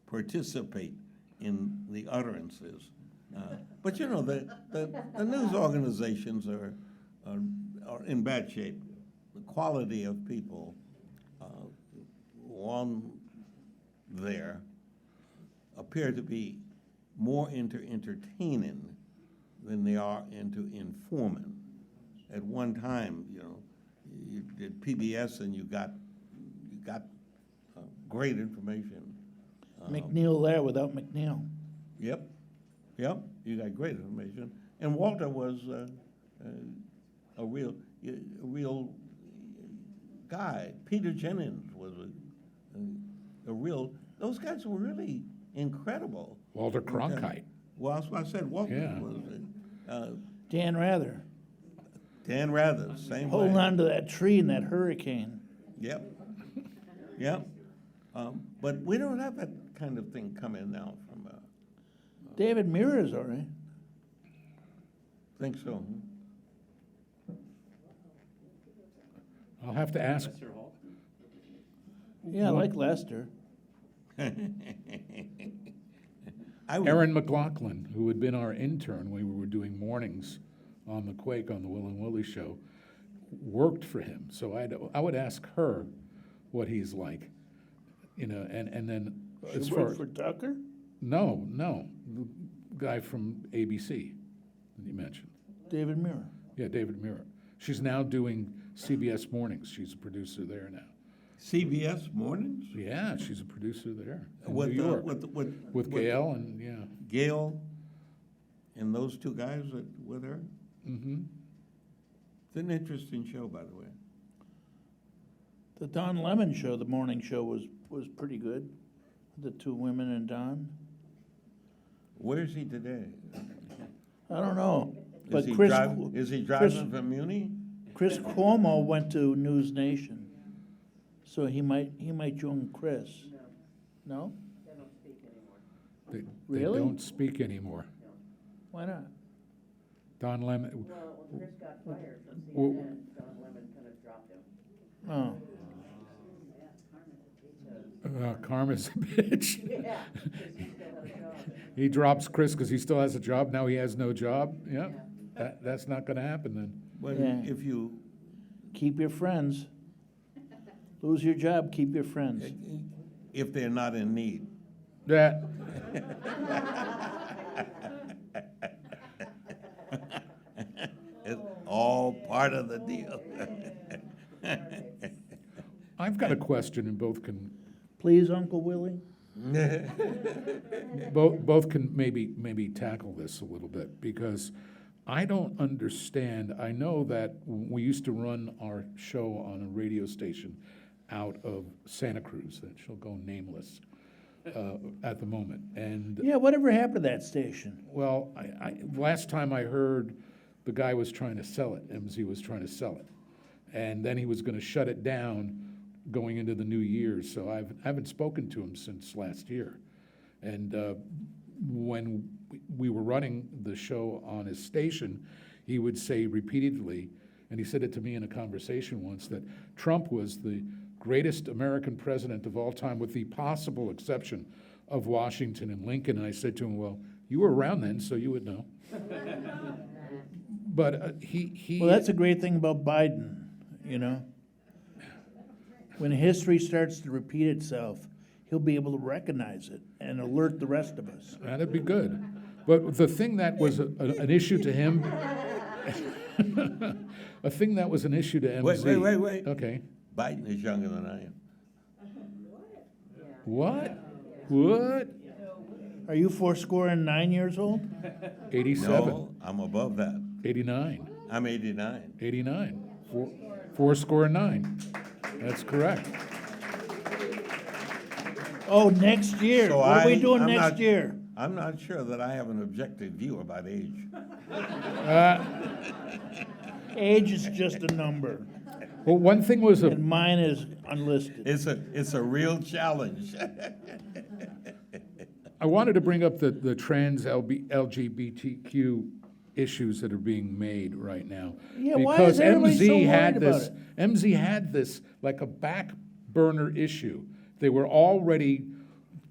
participate in the utterances. But you know, the news organizations are in bad shape. The quality of people on there appear to be more into entertaining than they are into informing. At one time, you know, you did PBS and you got great information. McNeil there without McNeil. Yep, you got great information. And Walter was a real guy. Peter Jennings was a real. Those guys were really incredible. Walter Cronkite. Well, that's what I said. Walter Yeah. was. Dan Rather, Dan Rather, same way. holding on to that tree in that hurricane. Yep. Yep. But we don't have that kind of thing coming now from. David Mirror's all right. Think so. I'll have to ask. Yeah, I like Lester. I would, Aaron McLaughlin, who had been our intern when we were doing mornings on the Quake on the Will and Willie show, worked for him. So I would ask her what he's like. you know, and then She as far, worked for Tucker? no, the guy from ABC that you mentioned. David Muir. Yeah, David Muir. She's now doing CBS Mornings. She's a producer there now. CBS Mornings? Yeah, she's a producer there in With, New York. with Gail and, yeah. Gail and those two guys with her? Mm-hmm. It's an interesting show, by the way. The Don Lemon show, the morning show, was pretty good. The two women and Don. Where is he today? I don't know, but Is he Chris driving from Muni? Chris Cuomo went to News Nation, so he might join Chris. No? They don't speak anymore. They Really? don't speak anymore. Why not? Don Lemon, Well, when Chris got fired from Well- CNN, Don Lemon kind of dropped him. Oh, Karma's a bitch. Yeah, because he still had a job. He drops Chris because he still has a job. Now he has no job. Yeah, that's not going to happen then. Well, Yeah. if you, keep your friends. Lose your job, keep your friends. if they're not in need. That, It's all part of the deal. I've got a question, and both can Please, Uncle Willie? both can maybe tackle this a little bit, because I don't understand. I know that we used to run our show on a radio station out of Santa Cruz, that shall go nameless at the moment. And, Yeah, whatever happened to that station? well, last time I heard, the guy was trying to sell it, MZ was trying to sell it. And then he was gonna shut it down going into the new year, so I haven't spoken to him since last year. And when we were running the show on his station, he would say repeatedly, and he said it to me in a conversation once, that Trump was the greatest American president of all time, with the possible exception of Washington and Lincoln. And I said to him, well, you were around then, so you would know. But he. Well, that's a great thing about Biden, you know? When history starts to repeat itself, he'll be able to recognize it and alert the rest of us. That'd be good. But the thing that was an issue to him, a thing that was an issue to MZ. Wait. Okay. Biden is younger than I am. What? What? Are you 89 years old? 87, No, I'm above that. 89, I'm 89. 89, four score and nine. That's correct. Oh, next year. So What are we doing I'm next not- year? I'm not sure that I have an objective view about age. Age is just a number, Well, one thing was, and mine is unlisted. It's a real challenge. I wanted to bring up the trans LGBTQ issues that are being made right now. Yeah, why is everybody so worried about it? MZ had this like a back burner issue. They were already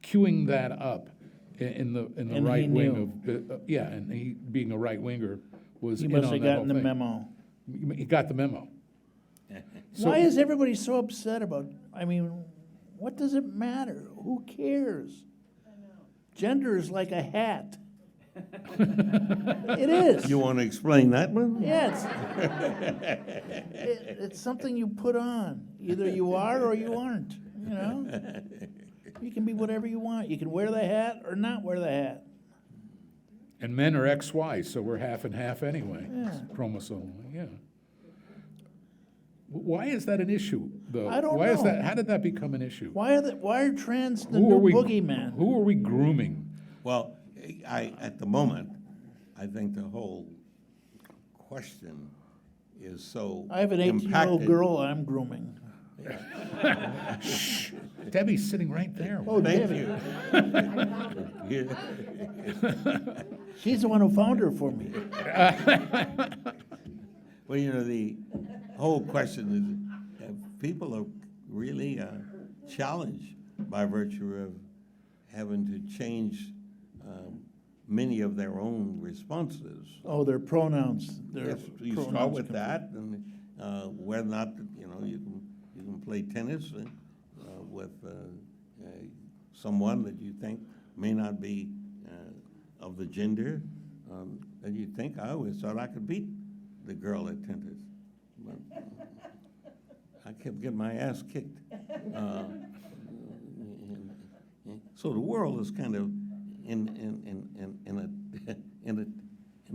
queuing that up in the And he right wing knew. of, yeah, and he, being a right winger, was He in must on have that gotten whole the thing. memo. He got the memo. So- Why is everybody so upset about, I mean, what does it matter? Who cares? Gender is like a hat. It is. You want to explain that one? Yeah, it's something you put on. Either you are or you aren't, you know? You can be whatever you want. You can wear the hat or not wear the hat. And men are XY, so we're half and half anyway, Yeah. chromosomally, yeah. Why is that an issue, though? I don't Why is know. that? How did that become an issue? Why are trans the Who new are we? boogeyman? Who are we grooming? Well, at the moment, I think the whole question is so I have an 18-year-old impacted. girl I'm grooming. Debbie's sitting right there. Oh, Thank Debbie. you. She's the one who found her for me. Well, you know, the whole question is, people are really challenged by virtue of having to change many of their own responses. Oh, their pronouns. Their Yes, you start pronouns with can- that, and whether or not, you know, you can play tennis with someone that you think may not be of the gender that you think, I always thought I could beat the girl at tennis. But I kept getting my ass kicked. So the world is kind of in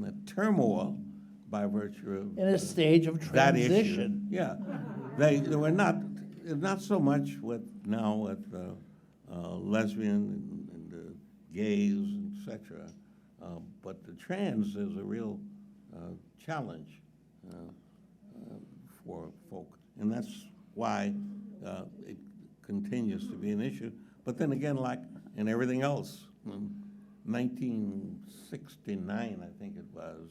a turmoil by virtue of In a stage of that issue. transition. Yeah, they were not so much with now with lesbian and gays, etc. But the trans is a real challenge for folk, and that's why it continues to be an issue. But then again, like in everything else, in 1969, I think it was,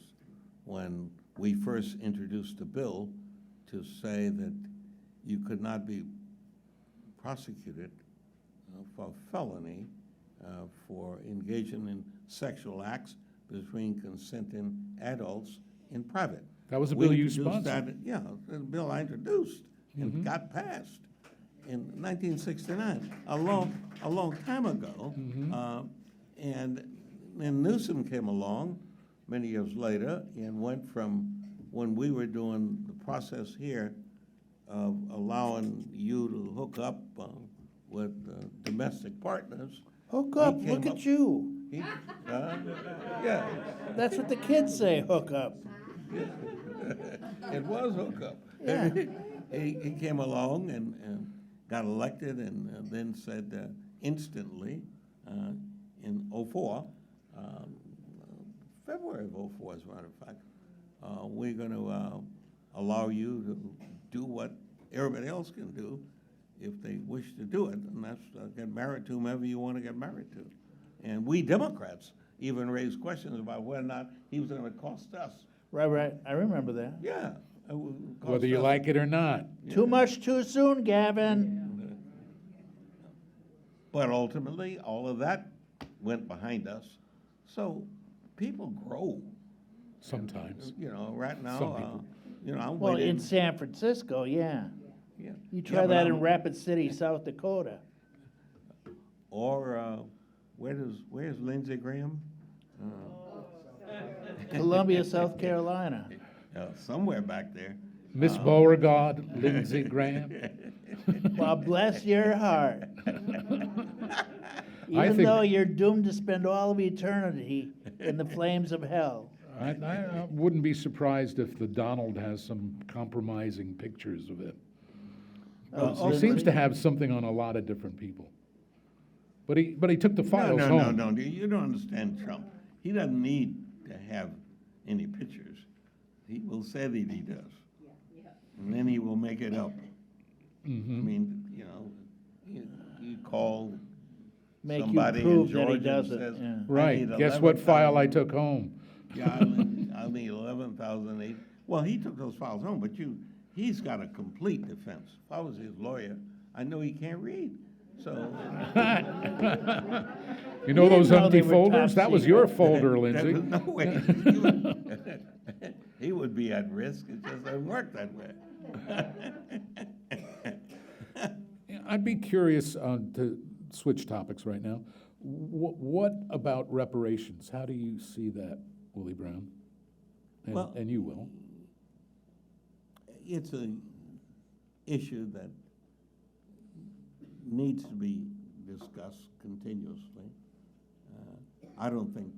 when we first introduced a bill to say that you could not be prosecuted for felony for engaging in sexual acts between consenting adults in private. That was a We bill you introduced sponsored. that- Yeah, the bill I introduced and got passed in 1969, a long time ago. And then Newsom came along many years later and went from when we were doing the process here of allowing you to hook up with domestic partners. Hook He up, came look up- at you. Yeah, That's what the kids say, hook up. it was hookup. Yeah. He came along and got elected and then said instantly in '04, February of '04 as a matter of fact, we're going to allow you to do what everybody else can do if they wish to do it, and that's get married to whomever you want to get married to. And we Democrats even raised questions about whether or not he was going to cost us. Right, I remember that. Yeah. it would cost Whether you us- like it or not. Too much too soon, Gavin. But ultimately, all of that went behind us. So people grow, Sometimes. you know, right now, Some people. you know, I'm Well, waiting. in San Francisco, yeah. Yeah. You Yeah, try but that I'm- in Rapid City, South Dakota. Or where's Lindsey Graham? Columbia, South Carolina. Somewhere back there. Miss Beauregard, Lindsey Graham. Well, bless your heart. I Even think- though you're doomed to spend all of eternity in the flames of hell. I wouldn't be surprised if the Donald has some compromising pictures of it. Oh, He seems to have something on a lot of different people. But he took the files No, home. no, you don't understand Trump. He doesn't need to have any pictures. He will say that he does. And then he will make it up. I mean, you know, you call Make you somebody in prove that he Georgia and does it, says, yeah. "I Right, need guess what file I 11,000 took home? Yeah, I'll need 11,008. Well, he took those files home, but he's got a complete defense. If I was his lawyer, I know he can't read. So, You know We those didn't know empty they were folders? top That was your secret. folder, there Lindsay. was no way he would be at risk. It just doesn't work that way. Yeah, I'd be curious to switch topics right now. What about reparations? How do you see that, Willie Brown? Well- And you, Will? It's an issue that needs to be discussed continuously. I don't think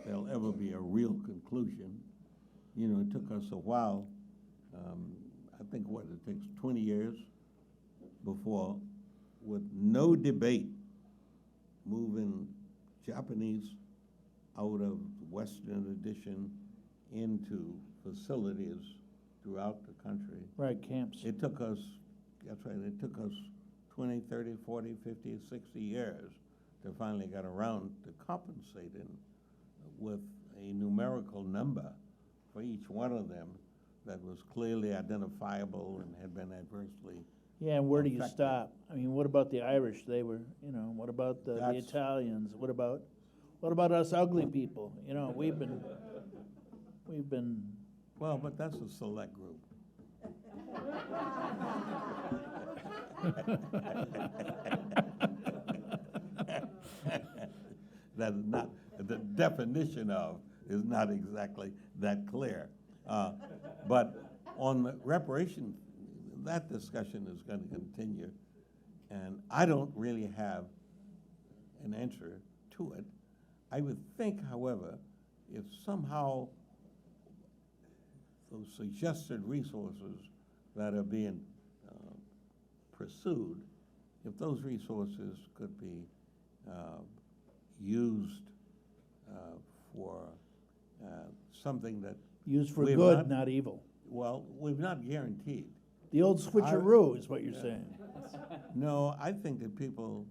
there'll ever be a real conclusion. You know, it took us a while. I think it takes 20 years before, with no debate, moving Japanese out of Western Addition into facilities throughout the country. Right, camps. It took us, that's right, it took us 20, 30, 40, 50, 60 years to finally get around to compensating with a numerical number for each one of them that was clearly identifiable and had been adversely. Yeah, and where do you affected. stop? I mean, what about the Irish? They were, what about the That's- Italians? What about us ugly people? You know, we've been, Well, but that's a select group. that is not, the definition of is not exactly that clear. But on the reparation, that discussion is going to continue, and I don't really have an answer to it. I would think, however, if somehow those suggested resources that are being pursued, if those resources could be used for something that, Used for We've good, not- not evil. well, we've not guaranteed. The old switcheroo is what you're saying. No, I think that people,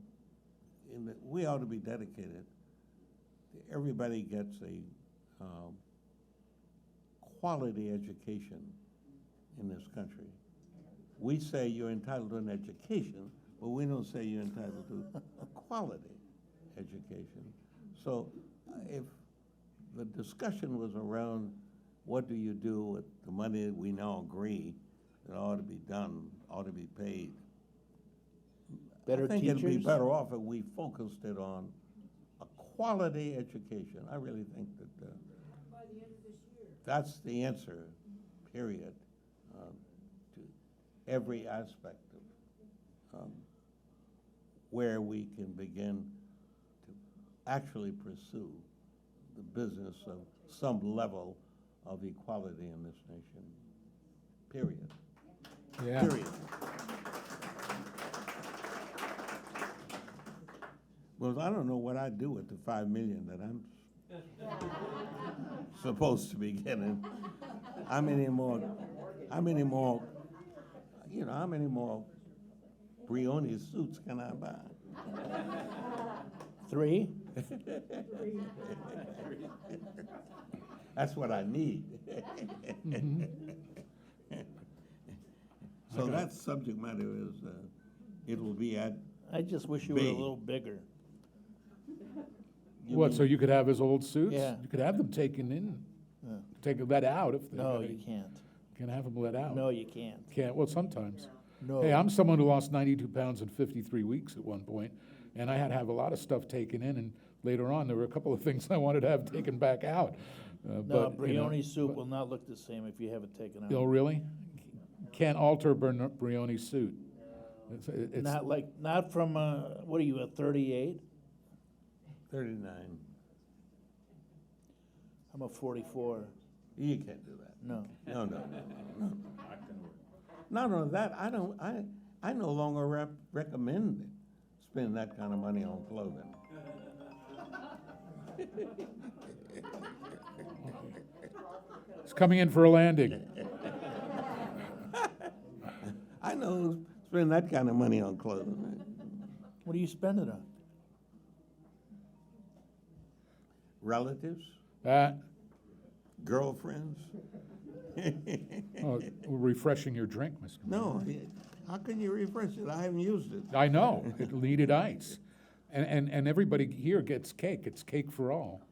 we ought to be dedicated. Everybody gets a quality education in this country. We say you're entitled to an education, but we don't say you're entitled to a quality education. So if the discussion was around what do you do with the money that we now agree that ought to be done, ought to be paid, Better I think it'd be teachers? better off if we focused it on a quality education. I really think that that's the answer, period, to every aspect of where we can begin to actually pursue the business of some level of equality in this nation, period. Yeah. Period. Well, I don't know what I'd do with the 5 million that I'm supposed to be getting. How many more, how many more Brioni suits can I buy? 3? That's what I need. So that subject matter is, it will be at. I just wish you were a B. little bigger. What, so you could have his old suits? Yeah. You could have them taken in, let out if they. No, you can't. Can have them let out. No, you can't. Can't, well, sometimes. No. Hey, I'm someone who lost 92 pounds in 53 weeks at one point, and I had to have a lot of stuff taken in, and later on, there were a couple of things I wanted to have taken back out. No, But, you know, Brioni soup will not look the same if you have it taken Oh, out. really? Can't alter Brioni's suit. It's, Not like, not from, what are you, a 38? 39. I'm a 44. You can't do that. No. No. Not only that, I no longer recommend spending that kind of money on clothing. it's coming in for a landing. I know spending that kind of money on clothing. What do you spend it on? Relatives, Uh, girlfriends. oh, we're refreshing your drink, Mr. Mayor. No, how can you refresh it? I haven't used it. I know, it needed ice. And everybody here gets cake, it's cake for all.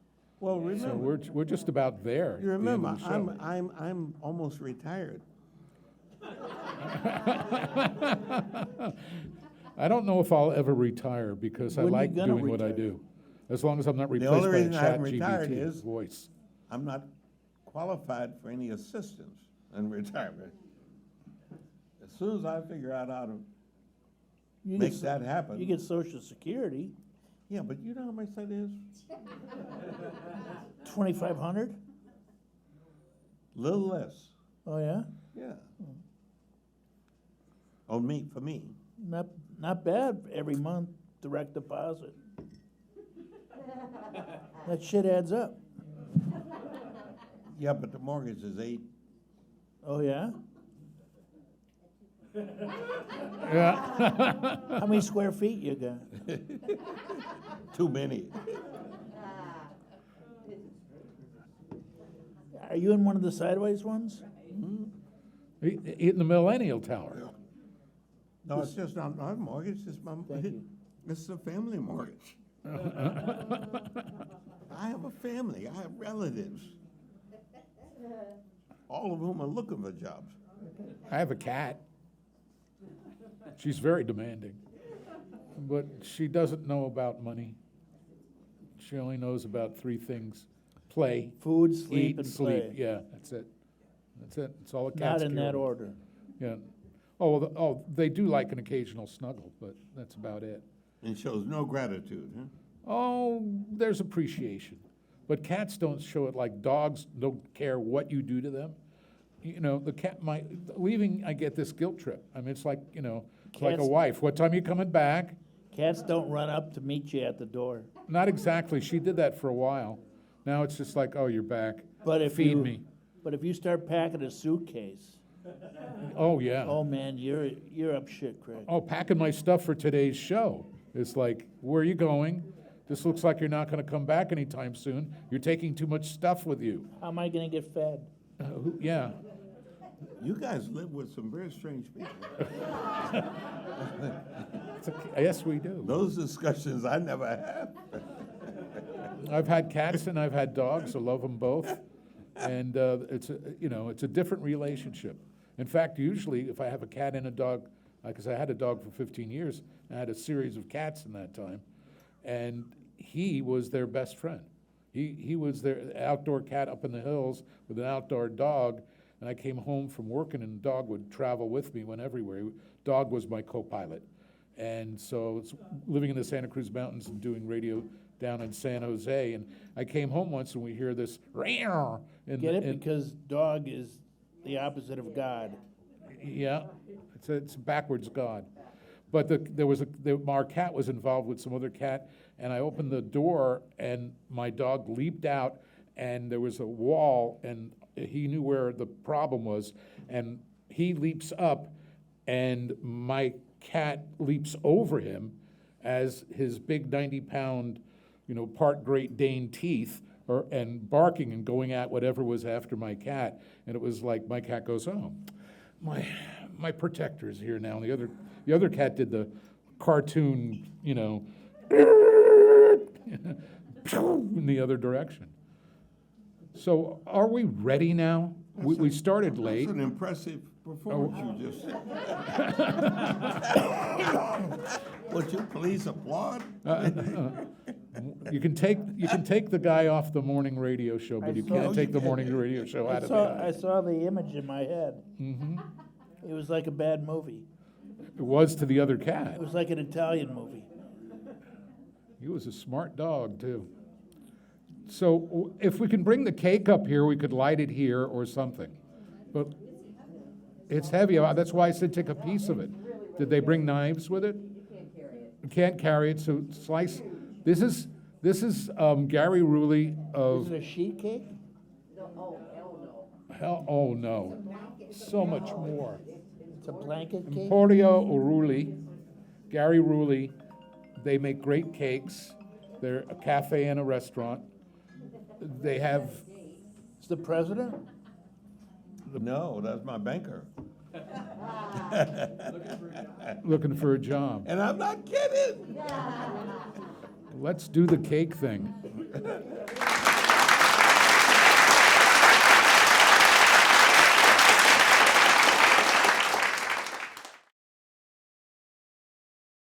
Well, So remember, we're just about there. you at the end remember, of the show. I'm almost retired. I don't know if I'll ever retire because I When you like gonna doing what I retire? do. As long as I'm not The replaced only by a reason I chat haven't retired GBT is- voice. I'm not qualified for any assistance in retirement. As soon as I figure out how to You make get, that happen. you get Social Security, Yeah, but you know how much that is? 2,500? Little less, Oh, yeah? yeah. For me. Not bad every month, direct deposit. That shit adds up. Yeah, but the mortgage is 8. Oh, yeah? Yeah. How many square feet you got? Too many. Are you in one of the sideways ones? In the Millennial Tower. No, it's just not my mortgage, it's my, it's a family mortgage. I have a family, I have relatives. All of whom are looking for jobs. I have a cat. She's very demanding, but she doesn't know about money. She only knows about 3 things: play, Food, sleep, eat, and sleep. play. Yeah, that's it. That's it. It's all the Not cats in care that about. order. Yeah. Oh, they do like an occasional snuggle, but that's about it. And shows no gratitude, huh? Oh, there's appreciation. But cats don't show it like dogs don't care what you do to them. You know, the cat leaving, I get this guilt trip. I mean, it's like, you know, it's like a Cats- wife. What time are you coming back? Cats don't run up to meet you at the door. Not exactly. She did that for a while. Now it's just like, oh, you're back. But if Feed you, me. But if you start packing a suitcase, Oh, yeah. oh man, you're up shit, Craig. Oh, packing my stuff for today's show. It's like, where are you going? This looks like you're not going to come back anytime soon. You're taking too much stuff with you. How am I gonna get fed? Yeah. You guys live with some very strange people. Yes, we do. Those discussions I never had. I've had cats and I've had dogs. I love them both. And it's a different relationship. In fact, usually if I have a cat and a dog, because I had a dog for 15 years, I had a series of cats in that time, and he was their best friend. He was their outdoor cat up in the hills with an outdoor dog, and I came home from working and the dog would travel with me went everywhere. Dog was my co-pilot. And so it's living in the Santa Cruz Mountains and doing radio down in San Jose, and I came home once and we hear this "Roar," and Get it? Because dog is the opposite of God. yeah, it's backwards God. But our cat was involved with some other cat, and I opened the door and my dog leaped out, and there was a wall, and he knew where the problem was, and he leaps up, and my cat leaps over him as his big 90-pound, part Great Dane teeth and barking and going at whatever was after my cat. And it was like my cat goes, oh, my protector is here now. And the other cat did the cartoon, in the other direction. So are we ready now? We started late. That's an impressive performance you just said. Would you please applaud? You can take the guy off the morning radio show, but you can't take the morning radio show out of the I guy. saw the image in my head. Mm-hmm. It was like a bad movie. It was to the other cat. It was like an Italian movie. He was a smart dog, too. So if we can bring the cake up here, we could light it here or something. But it's heavy. That's why I said take a piece of it. Did they bring knives with it? You can't carry it, so slice. This is Gary Rulli Is of it a sheet cake? No, oh, hell no. hell. Oh no, so much more. It's a blanket cake? Emporio Rulli, Gary Rulli. They make great cakes. They're a cafe and a restaurant. They have. It's the president? No, that's my banker. Looking for a job. And I'm not kidding. Let's do the cake thing.